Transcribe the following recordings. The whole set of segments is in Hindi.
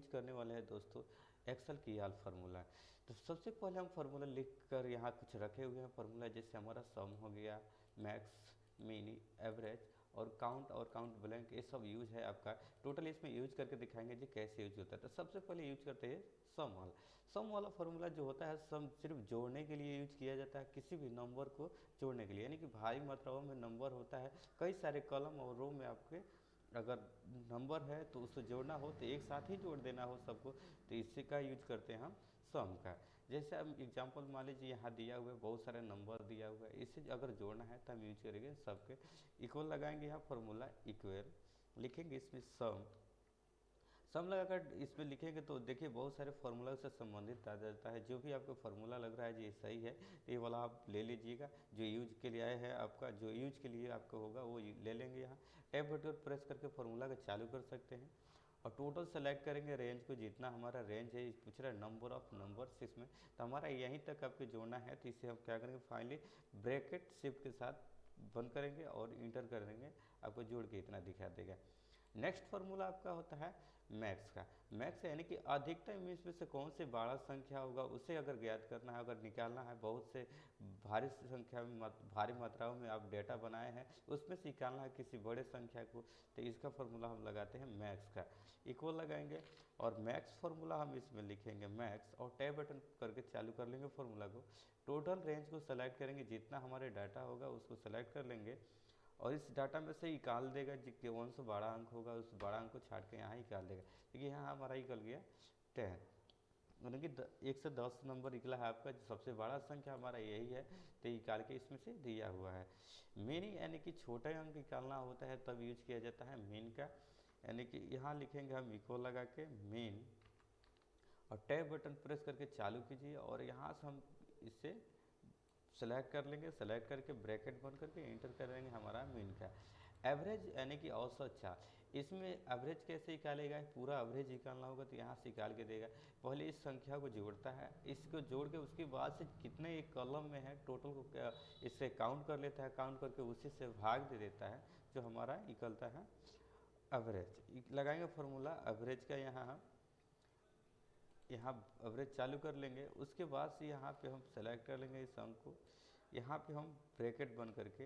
यूज करने वाले हैं दोस्तों एक्सेल की याल फार्मूला। तो सबसे पहले हम फार्मूला लिख कर यहाँ कुछ रखे हुए हैं फार्मूला, जैसे हमारा सम हो गया, मैक्स, मिनी, एवरेज और काउंट ब्लैंक, ये सब यूज है आपका। टोटल इसमें यूज करके दिखाएंगे जी कैसे यूज होता है। तो सबसे पहले यूज करते हैं सम वाला फार्मूला जो होता है सम सिर्फ जोड़ने के लिए यूज किया जाता है, किसी भी नंबर को जोड़ने के लिए, यानी कि भारी मात्राओं में नंबर होता है, कई सारे कॉलम और रो में आपके अगर नंबर है तो उसको जोड़ना हो तो एक साथ ही जोड़ देना हो सबको, तो इससे का यूज करते हैं हम सम का। जैसे हम एग्जांपल मान लीजिए यहाँ दिया हुआ है, बहुत सारे नंबर दिया हुआ है, इसे अगर जोड़ना है तो हम यूज करेंगे सबके इक्वल लगाएंगे, यहाँ फार्मूला इक्वल लिखेंगे, इसमें सम लगाकर इसमें लिखेंगे तो देखिए बहुत सारे फार्मूला से संबंधित आ जाता है। जो भी आपको फार्मूला लग रहा है जी ये सही है तो ये वाला आप ले लीजिएगा, जो यूज के लिए आया है आपका, जो यूज के लिए आपका होगा वो ले लेंगे। यहाँ टैब बटन प्रेस करके फार्मूला का चालू कर सकते हैं और टोटल सेलेक्ट करेंगे रेंज को, जितना हमारा रेंज है, पूछ रहा है नंबर ऑफ नंबर्स इसमें, तो हमारा यहीं तक आपको जोड़ना है। तो इसे हम क्या करेंगे, फाइनली ब्रैकेट शिफ्ट के साथ बंद करेंगे और इंटर कर देंगे, आपको जोड़ के इतना दिखा देगा। नेक्स्ट फार्मूला आपका होता है मैक्स का। मैक्स यानी कि अधिकतम इसमें से कौन से बड़ा संख्या होगा उसे अगर ज्ञात करना है, अगर निकालना है, बहुत से भारी संख्या में भारी मात्राओं में आप डेटा बनाए हैं उसमें से निकालना है किसी बड़े संख्या को, तो इसका फार्मूला हम लगाते हैं मैक्स का, इक्वल लगाएंगे और मैक्स फार्मूला हम इसमें लिखेंगे मैक्स और टैब बटन करके चालू कर लेंगे फार्मूला को। टोटल रेंज को सेलेक्ट करेंगे, जितना हमारे डाटा होगा उसको सेलेक्ट कर लेंगे और इस डाटा में से निकाल देगा जी कौन सा बड़ा अंक होगा, उस बड़ा अंक को छाट के यहाँ निकाल देगा। देखिए यहाँ हमारा निकल गया 10, यानी कि 1 से 10 नंबर निकला है आपका, जो सबसे बड़ा संख्या हमारा यही है, तो निकाल के इसमें से दिया हुआ है। मीन यानी कि छोटे अंक निकालना होता है तब यूज किया जाता है मीन का, यानी कि यहाँ लिखेंगे हम इक्वल लगा के मीन और टैब बटन प्रेस करके चालू कीजिए और यहाँ से हम इसे सेलेक्ट कर लेंगे, सेलेक्ट करके ब्रैकेट बंद करके इंटर कर देंगे हमारा मीन का। एवरेज यानी कि औसत चाल, इसमें एवरेज कैसे निकालेगा, पूरा एवरेज निकालना होगा तो यहाँ से निकाल के देगा। पहले इस संख्या को जोड़ता है, इसको जोड़ के उसके बाद से कितने एक कॉलम में है टोटल को इससे काउंट कर लेता है, काउंट करके उसी से भाग दे देता है, जो हमारा निकलता है एवरेज। लगाएंगे फार्मूला एवरेज का, यहाँ एवरेज चालू कर लेंगे। उसके बाद से यहाँ पे हम सेलेक्ट कर लेंगे इस अंक को, यहाँ पे हम ब्रैकेट बंद करके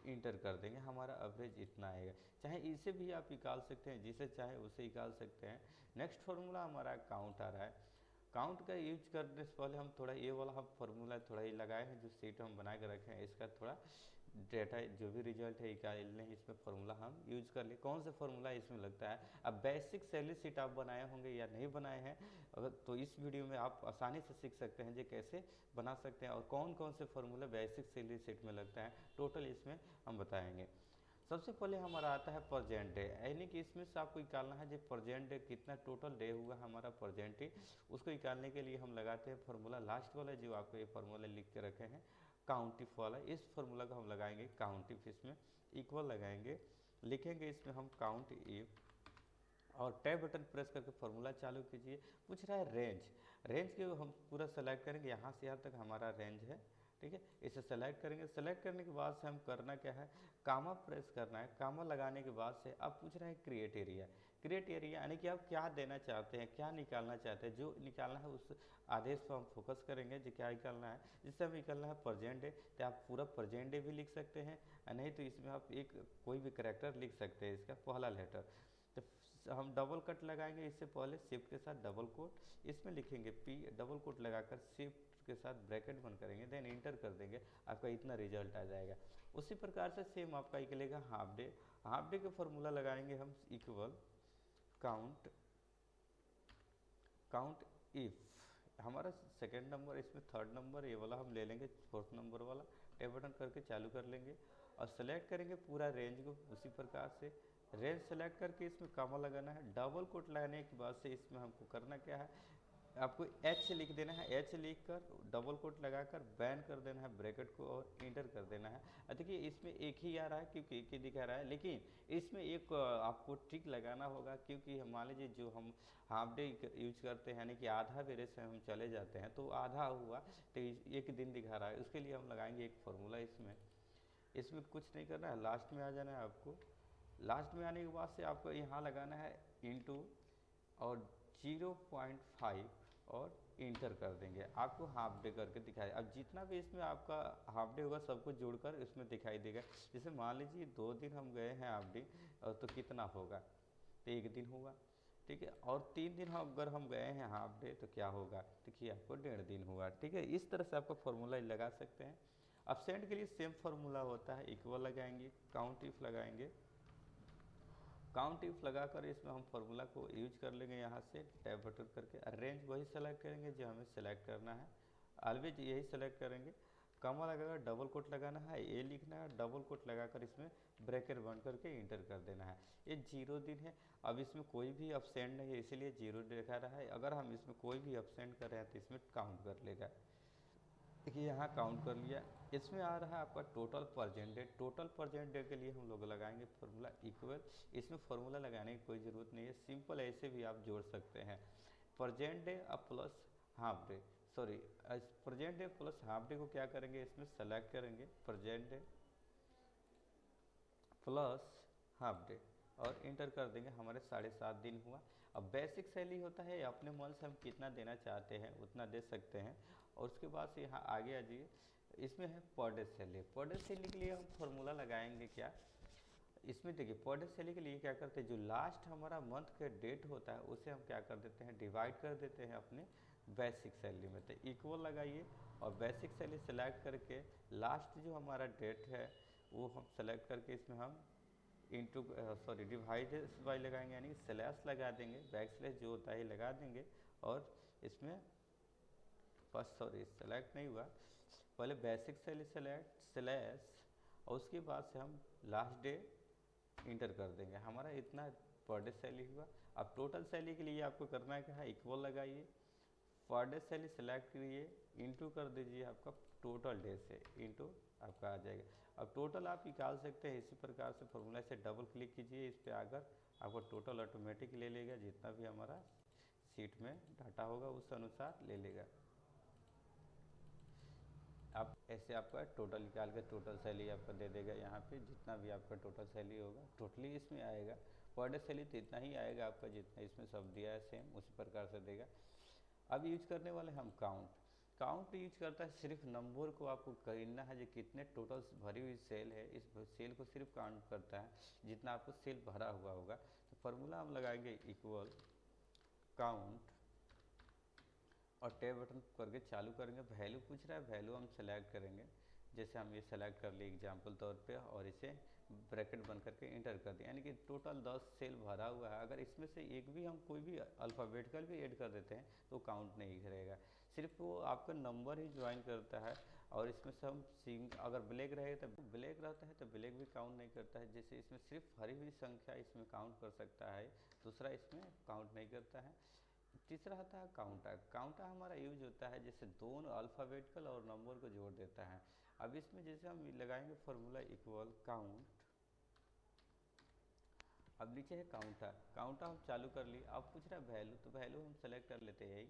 इंटर कर देंगे, हमारा एवरेज इतना आएगा। चाहे इसे भी आप निकाल सकते हैं, जिसे चाहे उसे निकाल सकते हैं। नेक्स्ट फार्मूला हमारा काउंट आ रहा है। काउंट का यूज करने से पहले हम थोड़ा ये वाला हम फार्मूला थोड़ा ही लगाए हैं, जो सीट हम बना के रखे हैं, इसका थोड़ा डेटा जो भी रिजल्ट है निकालने इसमें फार्मूला हम यूज कर ले। कौन सा फार्मूला इसमें लगता है, अब बेसिक सैलरी शीट आप बनाए होंगे या नहीं बनाए हैं, अगर तो इस वीडियो में आप आसानी से सीख सकते हैं जो कैसे बना सकते हैं और कौन कौन से फार्मूला बेसिक सैलरी शीट में लगता है, टोटल इसमें हम बताएंगे। सबसे पहले हमारा आता है प्रेजेंट डे, यानी कि इसमें से आपको निकालना है जो प्रेजेंट डे कितना टोटल डे हुआ हमारा प्रेजेंट डे, उसको निकालने के लिए हम लगाते हैं फार्मूला लास्ट वाला, जो आपको ये फार्मूला लिख के रखे हैं काउंटिफ वाला, इस फार्मूला को हम लगाएंगे काउंटिफ, इसमें इक्वल लगाएंगे, लिखेंगे इसमें हम काउंट इफ और टैब बटन प्रेस करके फार्मूला चालू कीजिए। पूछ रहा है रेंज, रेंज के हम पूरा सेलेक्ट करेंगे, यहाँ से यहाँ तक हमारा रेंज है, ठीक है, इसे सेलेक्ट करेंगे। सेलेक्ट करने के बाद से हम करना क्या है, कामा प्रेस करना है। कामा लगाने के बाद से अब पूछ रहा है क्रिएट एरिया, क्रिएट एरिया यानी कि आप क्या देना चाहते हैं, क्या निकालना चाहते हैं, जो निकालना है उस आदेश पर हम फोकस करेंगे, जो क्या निकालना है। जिससे हमें निकालना है प्रेजेंट डे, तो आप पूरा प्रेजेंट डे भी लिख सकते हैं, नहीं तो इसमें आप एक कोई भी करेक्टर लिख सकते हैं, इसका पहला लेटर। तो हम डबल कट लगाएंगे, इससे पहले शिफ्ट के साथ डबल कोट, इसमें लिखेंगे पी, डबल कोट लगाकर शिफ्ट के साथ ब्रैकेट बंद करेंगे, देन इंटर कर देंगे, आपका इतना रिजल्ट आ जाएगा। उसी प्रकार से सेम आपका निकलेगा हाफ डे। हाफ डे का फॉर्मूला लगाएंगे हम इक्वल काउंट काउंट इफ, हमारा सेकेंड नंबर, इसमें थर्ड नंबर, ये वाला हम ले लेंगे फोर्थ नंबर वाला, टैब बटन करके चालू कर लेंगे और सेलेक्ट करेंगे पूरा रेंज को। उसी प्रकार से रेंज सेलेक्ट करके इसमें कामा लगाना है। डबल कोट लगाने के बाद से इसमें हमको करना क्या है, आपको एच लिख देना है, एच लिख कर डबल कोट लगाकर बैन कर देना है ब्रैकेट को और इंटर कर देना है। देखिए इसमें एक ही आ रहा है क्योंकि एक ही दिखा रहा है, लेकिन इसमें एक आपको ट्रिक लगाना होगा, क्योंकि मान लीजिए जो हम हाफ डे यूज करते हैं, यानी कि आधा बेरे से हम चले जाते हैं तो आधा हुआ तो एक दिन दिखा रहा है, उसके लिए हम लगाएंगे एक फार्मूला। इसमें कुछ नहीं करना है, लास्ट में आ जाना है आपको। लास्ट में आने के बाद से आपको यहाँ लगाना है इंटू और 0.5 और इंटर कर देंगे, आपको हाफ डे करके दिखाई। अब जितना भी इसमें आपका हाफ डे होगा सबको जोड़कर इसमें दिखाई देगा। जैसे मान लीजिए 2 दिन हम गए हैं हाफ डे, तो कितना होगा, तो 1 दिन हुआ, ठीक है। और 3 दिन अगर हम गए हैं हाफ डे तो क्या होगा, देखिए आपको 1.5 दिन हुआ, ठीक है। इस तरह से आपका फॉर्मूला लगा सकते हैं। अब्सेंट के लिए सेम फार्मूला होता है, इक्वल लगाएंगे, काउंट इफ लगाएंगे, काउंट इफ लगाकर इसमें हम फार्मूला को यूज कर लेंगे। यहाँ से टैब बटन करके रेंज वही सेलेक्ट करेंगे जो हमें सेलेक्ट करना है, ऑलवेज यही सेलेक्ट करेंगे। कॉमा लगाकर डबल कोट लगाना है, ये लिखना है, डबल कोट लगाकर इसमें ब्रैकेट बंद करके इंटर कर देना है। ये 0 दिन है। अब इसमें कोई भी अब्सेंट नहीं है इसीलिए 0 दिखा रहा है। अगर हम इसमें कोई भी अब्सेंट कर रहे हैं तो इसमें काउंट कर लेगा। देखिए यहाँ काउंट कर लिया। इसमें आ रहा है आपका total present day. Total present day के लिए हम लोग लगाएंगे फार्मूला इक्वल। इसमें फार्मूला लगाने की कोई ज़रूरत नहीं है, सिंपल ऐसे भी आप जोड़ सकते हैं। प्रेजेंट डे अब plus half day, sorry present debt plus half day को क्या करेंगे, इसमें सेलेक्ट करेंगे present debt plus half day और इंटर कर देंगे। हमारे 7.5 दिन हुआ। अब बेसिक सैलरी होता है, अपने मन से हम कितना देना चाहते हैं उतना दे सकते हैं। और उसके बाद से यहाँ आगे आ जाइए, इसमें है per day salary. Per day salary के लिए हम फार्मूला लगाएंगे क्या, इसमें देखिए पर डे सैलरी के लिए क्या करते हैं, जो लास्ट हमारा मंथ का डेट होता है उसे हम क्या कर देते हैं, डिवाइड कर देते हैं अपने बेसिक सैलरी में। तो इक्वल लगाइए और बेसिक सैलरी सेलेक्ट करके लास्ट जो हमारा डेट है वो हम सेलेक्ट करके इसमें हम इंटू सॉरी डिवाइड बाई लगाएंगे, यानी स्लैश लगा देंगे, बैक स्लैश जो होता है लगा देंगे। और इसमें फर्स्ट सॉरी सेलेक्ट नहीं हुआ, पहले बेसिक सैलरी सेलेक्ट स्लैश और उसके बाद से हम लास्ट डे इंटर कर देंगे। हमारा इतना पर डे सैलरी हुआ। अब टोटल सैलरी के लिए आपको करना है क्या है, इक्वल लगाइए, पर डे सैलरी सेलेक्ट करिए, इंटू कर दीजिए आपका टोटल डे से, इंटू आपका आ जाएगा। अब टोटल आप निकाल सकते हैं इसी प्रकार से, फॉर्मूला से डबल क्लिक कीजिए इस पर आकर, आपको टोटल ऑटोमेटिक ले लेगा, जितना भी हमारा सीट में डाटा होगा उस अनुसार ले लेगा। आप ऐसे आपका टोटल निकाल के टोटल सैलरी आपका दे देगा। यहाँ पे जितना भी आपका टोटल सैलरी होगा टोटली इसमें आएगा। पर डे सैलरी तो इतना ही आएगा आपका जितना इसमें सब दिया है, सेम उसी प्रकार से देगा। अब यूज करने वाले हम काउंट। काउंट यूज करता है सिर्फ नंबर को आपको करना है जो कितने टोटल भरी हुई सेल है, इस सेल को सिर्फ काउंट करता है जितना आपको सेल भरा हुआ होगा। तो फार्मूला हम लगाएंगे इक्वल काउंट और टैब बटन करके चालू करेंगे। वैल्यू पूछ रहा है, वैल्यू हम सेलेक्ट करेंगे, जैसे हम ये सेलेक्ट कर लिए एग्जाम्पल तौर पे, और इसे ब्रैकेट बंद करके इंटर कर दिया, यानी कि टोटल 10 सेल भरा हुआ है। अगर इसमें से एक भी हम कोई भी अल्फ़ाबेटिकल भी ऐड कर देते हैं तो काउंट नहीं करेगा, सिर्फ वो आपका नंबर ही ज्वाइन करता है। और इसमें से हम अगर ब्लैक रहेगा तो ब्लैक रहता है तो ब्लैक भी काउंट नहीं करता है। जैसे इसमें सिर्फ भरी हुई संख्या इसमें काउंट कर सकता है, दूसरा इसमें काउंट नहीं करता है। तीसरा आता है काउंटर। काउंटर हमारा यूज होता है जैसे दोनों अल्फ़ाबेटिकल और नंबर को जोड़ देता है। अब इसमें जैसे हम लगाएंगे फार्मूला इक्वल काउंट, अब नीचे है काउंटर। काउंटर हम चालू कर लिए। अब पूछ रहा है वैल्यू, तो वैल्यू हम सेलेक्ट कर लेते हैं यही,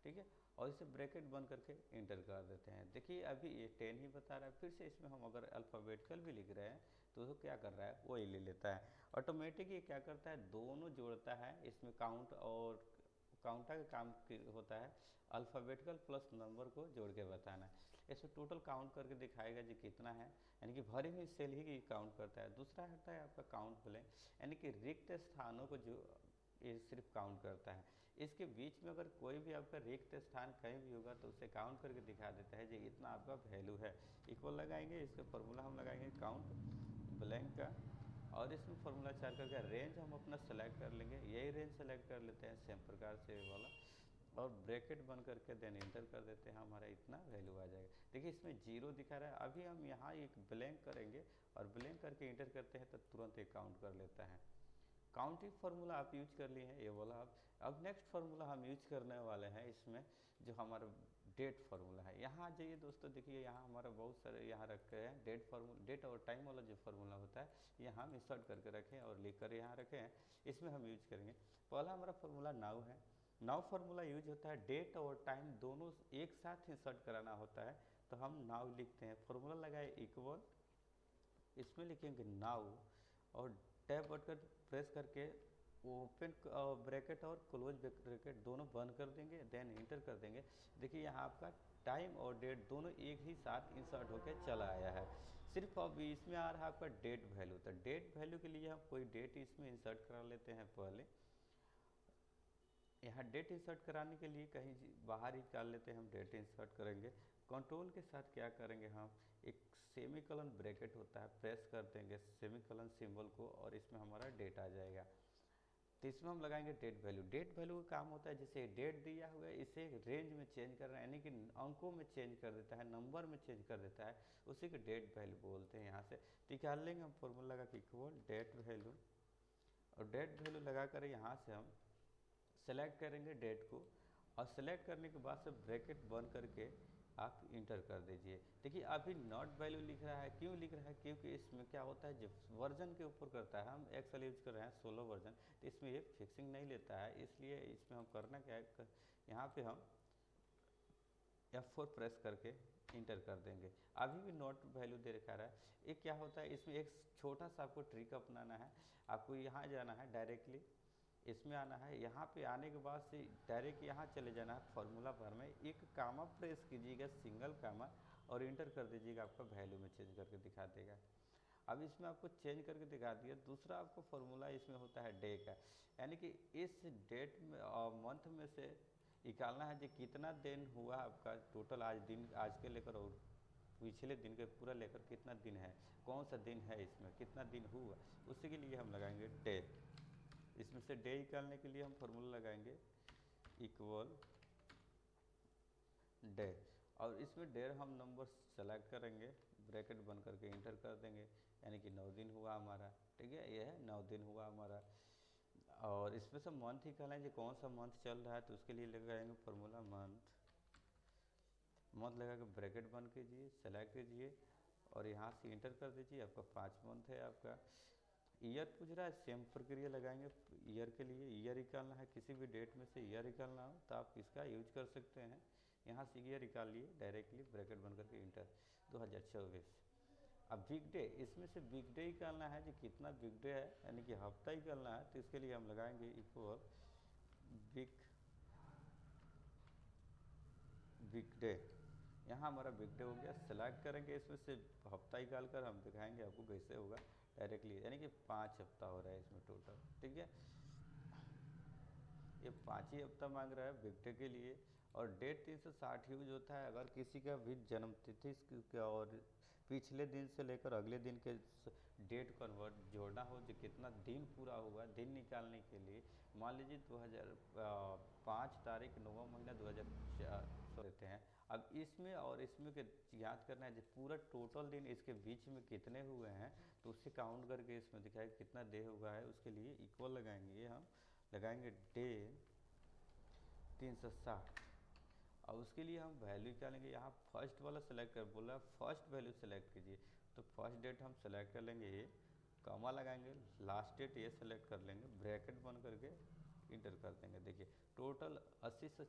ठीक है, और इसे ब्रैकेट बंद करके इंटर कर देते हैं। देखिए अभी ये 10 ही बता रहा है, फिर से इसमें हम अगर अल्फ़ाबेटिकल भी लिख रहे हैं तो वो क्या कर रहा है, वही ले लेता है ऑटोमेटिक। ये क्या करता है, दोनों जोड़ता है। इसमें काउंट और काउंटर का काम होता है अल्फ़ाबेटिकल प्लस नंबर को जोड़ के बताना। इसमें टोटल काउंट करके दिखाएगा जी कितना है, यानी कि भरी हुई सेल ही काउंट करता है। दूसरा होता है आपका काउंट ब्लैंक, यानी कि रिक्त स्थानों को जो ये सिर्फ काउंट करता है। इसके बीच में अगर कोई भी आपका रिक्त स्थान कहीं भी होगा तो उसे काउंट करके दिखा देता है जी इतना आपका वैल्यू है। इक्वल लगाएंगे, इसका फॉर्मूला हम लगाएंगे काउंट ब्लैंक का, और इसमें फॉर्मूला 4 करके रेंज हम अपना सेलेक्ट कर लेंगे, यही रेंज सेलेक्ट कर लेते हैं सेम प्रकार से वाला, और ब्रैकेट बंद करके देन इंटर कर देते हैं, हमारा इतना वैल्यू आ जाएगा। देखिए इसमें 0 दिखा रहा है। अभी हम यहाँ एक ब्लैंक करेंगे और ब्लैंक करके इंटर करते हैं तो तुरंत एक काउंट कर लेता है। काउंटिंग फार्मूला आप यूज कर लिए हैं ये वाला। अब नेक्स्ट फार्मूला हम यूज करने वाले हैं इसमें, जो हमारा डेट फार्मूला है। यहाँ जाइए दोस्तों, देखिए यहाँ हमारा बहुत सारे यहाँ रखे हैं डेट फार्मूला। डेट और टाइम वाला जो फार्मूला होता है यहाँ हम इंसर्ट करके रखें और लिख कर यहाँ रखे हैं, इसमें हम यूज करेंगे। पहला हमारा फार्मूला नाउ है। नाउ फार्मूला यूज होता है डेट और टाइम दोनों एक साथ इंसर्ट कराना होता है, तो हम नाउ लिखते हैं। फार्मूला लगाए इक्वल, इसमें लिखेंगे नाउ और टैब बटन प्रेस करके ओपन ब्रैकेट और क्लोज ब्रैकेट दोनों बंद कर देंगे, देन इंटर कर देंगे। देखिए यहाँ आपका टाइम और डेट दोनों एक ही साथ इंसर्ट होकर चला आया है। सिर्फ अब इसमें आ रहा है आपका डेट वैल्यू। तो डेट वैल्यू के लिए हम कोई डेट इसमें इंसर्ट करा लेते हैं। पहले यहाँ डेट इंसर्ट कराने के लिए कहीं बाहर ही निकाल लेते हैं, हम डेट इंसर्ट करेंगे। कंट्रोल के साथ क्या करेंगे, हम एक सेमीकोलन ब्रैकेट होता है, प्रेस कर देंगे सेमीकोलन सिंबल को और इसमें हमारा डेट आ जाएगा। तो इसमें हम लगाएंगे डेट वैल्यू। डेट वैल्यू का काम होता है जैसे डेट दिया हुआ है इसे रेंज में चेंज कर रहे हैं, यानी कि अंकों में चेंज कर देता है, नंबर में चेंज कर देता है, उसी को डेट वैल्यू बोलते हैं। यहाँ से निकाल लेंगे हम फॉर्मूला लगा कि इक्वल डेट वैल्यू, और डेट वैल्यू लगा कर यहाँ से हम सेलेक्ट करेंगे डेट को, और सेलेक्ट करने के बाद से ब्रैकेट बंद करके आप इंटर कर दीजिए। देखिए अभी नॉट वैल्यू लिख रहा है, क्यों लिख रहा है, क्योंकि इसमें क्या होता है जब वर्जन के ऊपर करता है, हम एक्सेल यूज कर रहे हैं 16 वर्जन, तो इसमें ये फिक्सिंग नहीं लेता है, इसलिए इसमें हम करना क्या है, यहाँ पे हम F4 प्रेस करके इंटर कर देंगे। अभी भी नॉट वैल्यू दे रखा है। एक क्या होता है इसमें एक छोटा सा आपको ट्रिक अपनाना है। आपको यहाँ जाना है, डायरेक्टली इसमें आना है, यहाँ पे आने के बाद से डायरेक्ट यहाँ चले जाना है फार्मूला बार में, एक कामा प्रेस कीजिएगा, सिंगल कामा, और इंटर कर दीजिएगा, आपका वैल्यू में चेंज करके दिखा देगा। अब इसमें आपको चेंज करके दिखा दिया। दूसरा आपको फार्मूला इसमें होता है डे का, यानी कि इस डेट में मंथ में से निकालना है जो कितना दिन हुआ आपका टोटल, आज दिन, आज के लेकर और पिछले दिन के पूरा लेकर कितना दिन है, कौन सा दिन है, इसमें कितना दिन हुआ, उसी के लिए हम लगाएंगे डे। इसमें से डे निकालने के लिए हम फार्मूला लगाएंगे इक्वल डे, और इसमें डेर हम नंबर सेलेक्ट करेंगे, ब्रैकेट बंद करके इंटर कर देंगे, यानी कि 9 दिन हुआ हमारा। ठीक है, ये है 9 दिन हुआ हमारा। और इसमें से मंथ निकालें जो कौन सा मंथ चल रहा है, तो उसके लिए लगाएंगे फार्मूला मंथ। मंथ लगा के ब्रैकेट बंद कीजिए, सेलेक्ट कीजिए और यहाँ से इंटर कर दीजिए। आपका 5 मंथ है आपका। ईयर पूछ रहा है, सेम प्रक्रिया लगाएंगे ईयर के लिए। ईयर निकालना है, किसी भी डेट में से ईयर निकालना हो तो आप इसका यूज कर सकते हैं। यहाँ से ईयर निकाल लिए, डायरेक्टली ब्रैकेट बन करके इंटर 2024। अब बिग डे, इसमें से बिग डे निकालना है जो कितना बिग डे है, यानी कि हफ्ता निकालना है, तो इसके लिए हम लगाएंगे इक्वल बिग डे। यहाँ हमारा बिग डे हो गया। सेलेक्ट करेंगे, इसमें से हफ्ता निकाल कर हम दिखाएंगे आपको कैसे होगा डायरेक्टली, यानी कि 5 हफ्ता हो रहा है इसमें टोटल। ठीक है, ये 5 ही हफ्ता मांग रहा है बिग डे के लिए। और डेट 360 यूज होता है अगर किसी का भी जन्मतिथि और पिछले दिन से लेकर अगले दिन के डेट कन्वर्ट जोड़ना हो, जो कितना दिन पूरा हुआ, दिन निकालने के लिए। मान लीजिए 2005 तारीख 9वां महीना 2004 देते हैं। अब इसमें और इसमें के याद करना है जो पूरा टोटल दिन इसके बीच में कितने हुए हैं, तो उससे काउंट करके इसमें दिखाएगा कितना डे हुआ है। उसके लिए इक्वल लगाएंगे, ये हम लगाएंगे डे 360। और उसके लिए हम वैल्यू निकालेंगे। यहाँ फर्स्ट वाला सेलेक्ट कर बोला, फर्स्ट वैल्यू सेलेक्ट कीजिए, तो फर्स्ट डेट हम सेलेक्ट कर लेंगे, ये कॉमा लगाएंगे, लास्ट डेट ये सेलेक्ट कर लेंगे, ब्रैकेट बंद करके इंटर कर देंगे। देखिए टोटल 80 से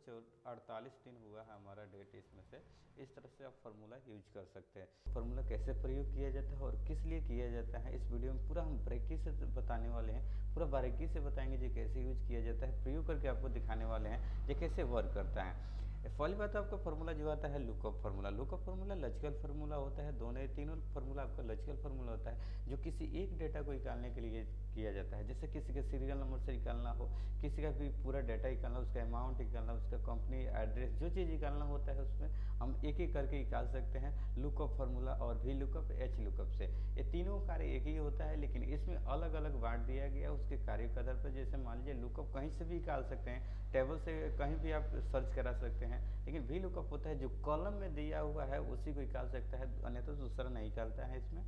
48 दिन हुआ है हमारा डेट इसमें से। इस तरह से आप फार्मूला यूज कर सकते हैं। फार्मूला कैसे प्रयोग किया जाता है और किस लिए किया जाता है, इस वीडियो में पूरा हम बारीकी से बताने वाले हैं। पूरा बारीकी से बताएंगे जो कैसे यूज किया जाता है, प्रयोग करके आपको दिखाने वाले हैं जो कैसे वर्क करता है। पहली बात आपका फार्मूला जो आता है lookup formula. Lookup formula logical formula होता है, दोनों तीनों फार्मूला आपका लॉजिकल फार्मूला होता है, जो किसी एक डेटा को निकालने के लिए किया जाता है। जैसे किसी के सीरियल नंबर से निकालना हो, किसी का भी पूरा डाटा निकालना, उसका अमाउंट निकालना, उसका कंपनी एड्रेस, जो चीज़ निकालना होता है उसमें हम एक एक करके निकाल सकते हैं लुकअप फार्मूला और वी लुकअप, एच लुकअप से। ये तीनों कार्य एक ही होता है, लेकिन इसमें अलग अलग बांट दिया गया उसके कार्य के आधार पर। जैसे मान लीजिए लुकअप कहीं से भी निकाल सकते हैं, टेबल से कहीं भी आप सर्च करा सकते हैं, लेकिन वी लुकअप होता है जो कॉलम में दिया हुआ है उसी को निकाल सकता है, अन्यथा तो दूसरा नहीं निकालता है इसमें।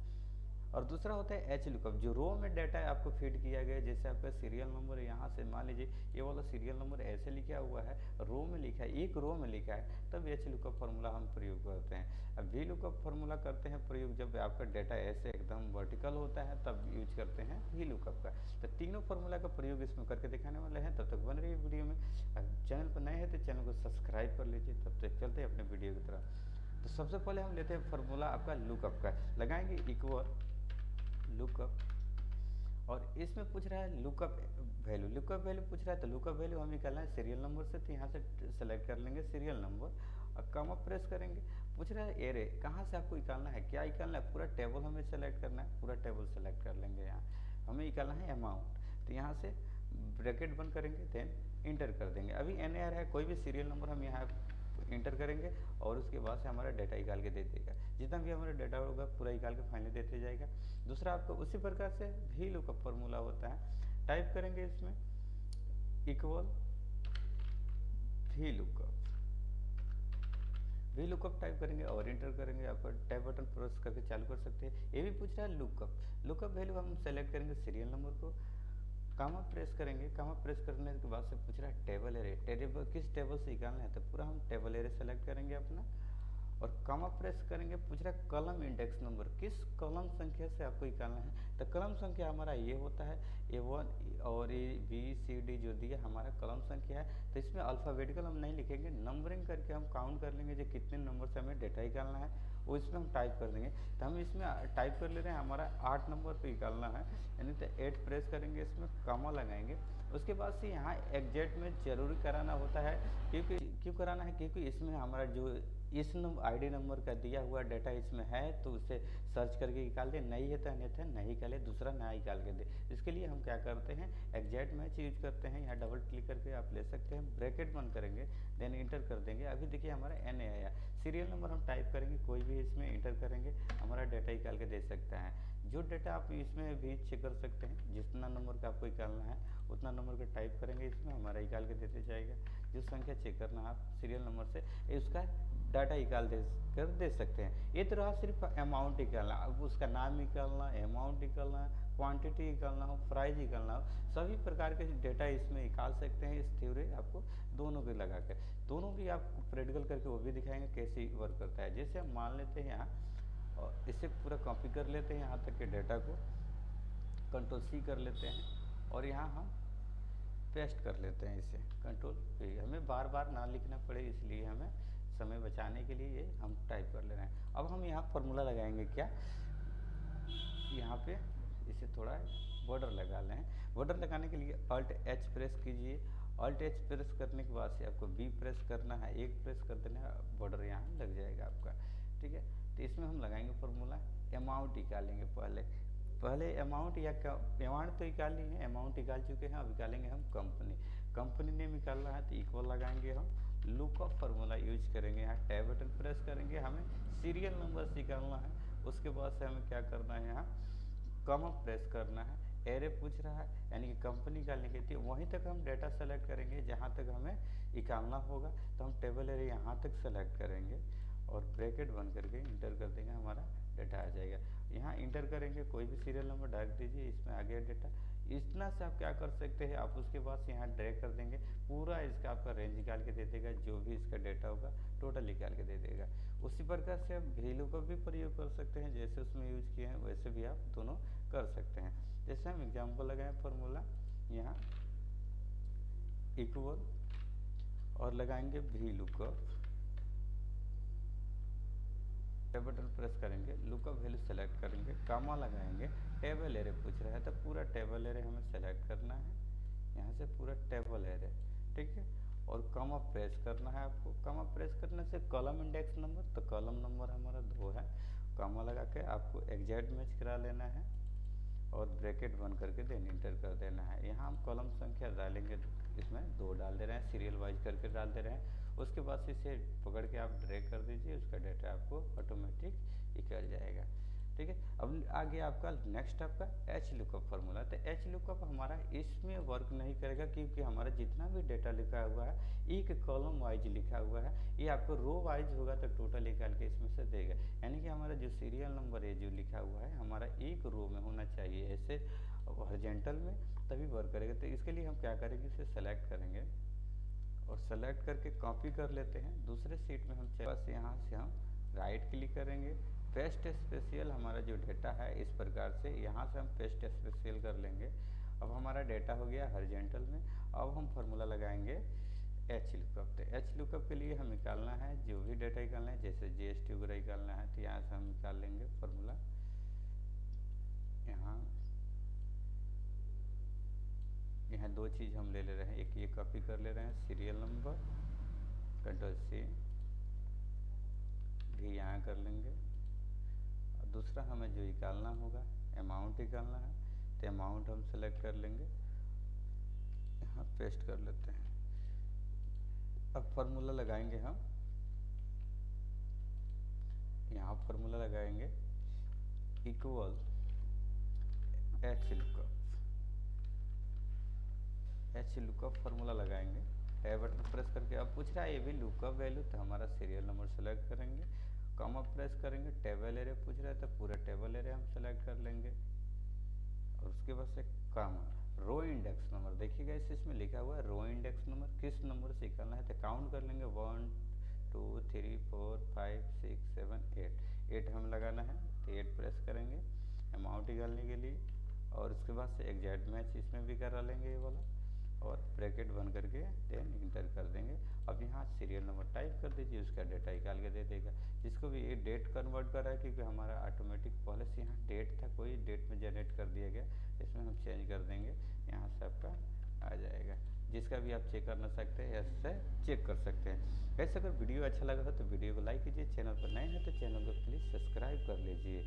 और दूसरा होता है एच लुकअप, जो रो में डाटा आपको फीड किया गया, जैसे आपका सीरियल नंबर यहाँ से मान लीजिए ये वाला सीरियल नंबर ऐसे लिखा हुआ है, रो में लिखा है, एक रो में लिखा है, तब एच लुकअप फार्मूला हम प्रयोग करते हैं। अब वी लुकअप फार्मूला करते हैं प्रयोग जब आपका डाटा ऐसे एकदम वर्टिकल होता है, तब यूज करते हैं वी लुकअप का। तो तीनों फार्मूला का प्रयोग इसमें करके दिखाने वाले हैं। तब तक बन रही है वीडियो में। चैनल पर नए हैं तो चैनल को सब्सक्राइब कर लीजिए। तब तक चलते हैं अपने वीडियो की तरफ। तो सबसे पहले हम लेते हैं फार्मूला आपका लुकअप का, लगाएंगे इक्वल लुकअप, और इसमें पूछ रहा है लुकअप वैल्यू, लुकअप वैल्यू पूछ रहा है तो लुकअप वैल्यू हमें निकालना है सीरियल नंबर से, तो यहाँ से सेलेक्ट कर लेंगे सीरियल नंबर और कॉमा प्रेस करेंगे। पूछ रहा है एरे कहाँ से आपको निकालना है, क्या निकालना है, पूरा टेबल हमें सेलेक्ट करना है, पूरा टेबल सेलेक्ट कर लेंगे। यहाँ हमें निकालना है अमाउंट, तो यहाँ से ब्रैकेट बंद करेंगे देन इंटर कर देंगे। अभी एन है कोई भी सीरियल नंबर हम यहाँ इंटर करेंगे और उसके बाद से हमारा डाटा निकाल के दे देगा, जितना भी हमारा डाटा होगा पूरा निकाल के फाइनली देते जाएगा। दूसरा आपको उसी प्रकार से भी लुकअप फॉर्मूला होता है, टाइप करेंगे इसमें इक्वल वी लुकअप टाइप करेंगे और इंटर करेंगे। आपका टैब बटन प्रेस करके चालू कर सकते हैं। ये भी पूछ रहा है लुकअप वैल्यू हम सेलेक्ट करेंगे सीरियल नंबर को, कामा प्रेस करेंगे, कामा प्रेस करने के बाद से पूछ रहा है टेबल एरे, टेबल किस टेबल से निकालना है, तो पूरा हम टेबल एरे सेलेक्ट करेंगे अपना और कामा प्रेस करेंगे। पूछ रहा है कॉलम इंडेक्स नंबर, किस कॉलम संख्या से आपको निकालना है, तो कॉलम संख्या हमारा ये होता है A1 और ABCD जो दिया हमारा कॉलम संख्या है। तो इसमें अल्फ़ाबेटिकल हम नहीं लिखेंगे, नंबरिंग करके हम काउंट कर लेंगे जो कितने नंबर से हमें डेटा निकालना है वो इसमें हम टाइप कर देंगे। तो हम इसमें टाइप कर ले रहे हैं हमारा 8 नंबर पे निकालना है, यानी तो 8 प्रेस करेंगे, इसमें कामा लगाएंगे। उसके बाद से यहाँ एग्जैक्ट में जरूरी कराना होता है, क्योंकि क्यों कराना है, क्योंकि इसमें हमारा जो इस आईडी नंबर का दिया हुआ डाटा इसमें है तो उसे सर्च करके निकाल दे, नहीं है तो अन्यथा नहीं निकाले, दूसरा नया निकाल के दे। इसके लिए हम क्या करते हैं एग्जैक्ट मैच यूज करते हैं। यहाँ डबल क्लिक करके आप ले सकते हैं, ब्रैकेट बंद करेंगे देन इंटर कर देंगे। अभी देखिए हमारा एन आया, सीरियल नंबर हम टाइप करेंगे, कोई भी इसमें इंटर करेंगे हमारा डाटा निकाल के दे सकता है। जो डाटा आप इसमें भी चेक कर सकते हैं, जितना नंबर का आपको निकालना है उतना नंबर का टाइप करेंगे, इसमें हमारा निकाल के देते जाएगा। जो संख्या चेक करना है आप सीरियल नंबर से उसका डाटा निकाल दे सकते हैं। ये तो रहा सिर्फ अमाउंट निकालना, अब उसका नाम निकालना, अमाउंट निकालना, क्वांटिटी निकालना हो, प्राइस निकालना हो, सभी प्रकार के डाटा इसमें निकाल सकते हैं। इस थ्योरी आपको दोनों के लगा के, दोनों की आपको प्रैक्टिकल करके वो भी दिखाएंगे कैसे वर्क करता है। जैसे हम मान लेते हैं यहाँ और इसे पूरा कॉपी कर लेते हैं यहाँ तक के डाटा को, कंट्रोल C कर लेते हैं और यहाँ हम पेस्ट कर लेते हैं इसे, कंट्रोल P। हमें बार बार ना लिखना पड़े इसलिए हमें समय बचाने के लिए ये हम टाइप कर ले रहे हैं। अब हम यहाँ फॉर्मूला लगाएंगे क्या, यहाँ पे इसे थोड़ा बॉर्डर लगा लें। बॉर्डर लगाने के लिए Alt H प्रेस कीजिए, Alt H प्रेस करने के बाद से आपको B प्रेस करना है, एक प्रेस कर देना है, बॉर्डर यहाँ लग जाएगा आपका, ठीक है। तो इसमें हम लगाएंगे फॉर्मूला, अमाउंट निकालेंगे पहले अमाउंट या अमाउंट तो निकाल ली है, अमाउंट निकाल चुके हैं, अब निकालेंगे हम कंपनी नेम निकालना है तो इक्वल लगाएंगे हम, लुकअप फार्मूला यूज करेंगे। यहाँ टैब बटन प्रेस करेंगे, हमें सीरियल नंबर निकालना है। उसके बाद से हमें क्या करना है, यहाँ कॉमा प्रेस करना है, एरे पूछ रहा है यानी कि कंपनी निकालने के लिए वहीं तक हम डेटा सेलेक्ट करेंगे जहाँ तक हमें निकालना होगा। तो हम टेबल एरे यहाँ तक सेलेक्ट करेंगे और ब्रैकेट बंद करके इंटर कर देंगे, हमारा डाटा आ जाएगा। यहाँ इंटर करेंगे, कोई भी सीरियल नंबर डाल दीजिए, इसमें आ गया डाटा। इतना से आप क्या कर सकते हैं, आप उसके बाद से यहाँ ड्रैग कर देंगे, पूरा इसका आपका रेंज निकाल के दे देगा, जो भी इसका डाटा होगा टोटल निकाल के दे देगा। उसी प्रकार से आप वैल्यू का भी प्रयोग कर सकते हैं, जैसे उसमें यूज किए हैं वैसे भी आप दोनों कर सकते हैं। जैसे हम एग्जाम्पल लगाएं फॉर्मूला, यहाँ इक्वल और लगाएंगे वी लुकअप, बटन प्रेस करेंगे, लुकअप वैल्यू सेलेक्ट करेंगे, कामा लगाएंगे, टेबल एरे पूछ रहा है तो पूरा टेबल एरे हमें सेलेक्ट करना है, यहाँ से पूरा टेबल एरे, ठीक है। और कामा प्रेस करना है आपको, कामा प्रेस करने से कॉलम इंडेक्स नंबर, तो कॉलम नंबर हमारा 2 है, कामा लगा के आपको एग्जैक्ट मैच करा लेना है और ब्रैकेट बंद करके देन इंटर कर देना है। यहाँ हम कॉलम संख्या डालेंगे, इसमें 2 डाल दे रहे हैं, सीरियल वाइज करके डाल दे रहे हैं। उसके बाद से इसे पकड़ के आप ड्रैग कर दीजिए, उसका डाटा आपको ऑटोमेटिक निकल जाएगा, ठीक है। अब आगे आपका नेक्स्ट आपका एच लुकअप फार्मूला। तो एच लुकअप हमारा इसमें वर्क नहीं करेगा, क्योंकि हमारा जितना भी डाटा लिखा हुआ है एक कॉलम वाइज लिखा हुआ है, ये आपको रो वाइज होगा तो टोटल निकाल के इसमें से देगा। यानी कि हमारा जो सीरियल नंबर है जो लिखा हुआ है हमारा एक रो में होना चाहिए, ऐसे हॉरिजॉन्टल में, तभी वर्क करेगा। तो इसके लिए हम क्या करेंगे, इसे सेलेक्ट करेंगे और सेलेक्ट करके कॉपी कर लेते हैं दूसरे सीट में। हम बस यहाँ से हम राइट क्लिक करेंगे, पेस्ट स्पेशल हमारा जो डाटा है इस प्रकार से यहाँ से हम पेस्ट स्पेशल कर लेंगे। अब हमारा डाटा हो गया हॉरिजॉन्टल में। अब हम फार्मूला लगाएंगे एच लुकअप। तो एच लुकअप के लिए हम निकालना है जो भी डाटा निकालना है, जैसे GST वगैरह निकालना है तो यहाँ से हम निकाल लेंगे फार्मूला। यहाँ यहाँ दो चीज़ हम ले रहे हैं, एक ये कॉपी कर ले रहे हैं सीरियल नंबर, कंट्रोल सी भी यहाँ कर लेंगे। और दूसरा हमें जो निकालना होगा अमाउंट निकालना है, तो अमाउंट हम सेलेक्ट कर लेंगे, यहाँ पेस्ट कर लेते हैं। अब फार्मूला लगाएंगे हम, यहाँ फार्मूला लगाएंगे इक्वल एच लुकअप फार्मूला लगाएंगे। टैब बटन प्रेस करके अब पूछ रहा है ये भी लुकअप वैल्यू, तो हमारा सीरियल नंबर सेलेक्ट करेंगे, कॉमा प्रेस करेंगे, टेबल एरिया पूछ रहा है तो पूरा टेबल एरिया हम सेलेक्ट कर लेंगे। और उसके बाद से कॉमा रो इंडेक्स नंबर, देखिएगा इसमें लिखा हुआ है रो इंडेक्स नंबर, किस नंबर से निकालना है, तो काउंट कर लेंगे 1 2 3 4 5 6 7 8 हम लगाना है, तो 8 प्रेस करेंगे अमाउंट निकालने के लिए। और उसके बाद से एग्जैक्ट मैच इसमें भी करा लेंगे ये वाला, और ब्रैकेट बंद करके देन इंटर कर देंगे। अब यहाँ सीरियल नंबर टाइप कर दीजिए, उसका डेटा निकाल के दे देगा। जिसको भी ये डेट कन्वर्ट कर रहा है, क्योंकि हमारा ऑटोमेटिक पहले से यहाँ डेट था, कोई डेट में जनरेट कर दिया गया, इसमें हम चेंज कर देंगे, यहाँ से आपका आ जाएगा। जिसका भी आप चेक करना सकते हैं, ऐसे चेक कर सकते हैं। वैसे अगर वीडियो अच्छा लगा हो तो वीडियो को लाइक कीजिए, चैनल पर नए हैं तो चैनल को प्लीज़ सब्सक्राइब कर लीजिए।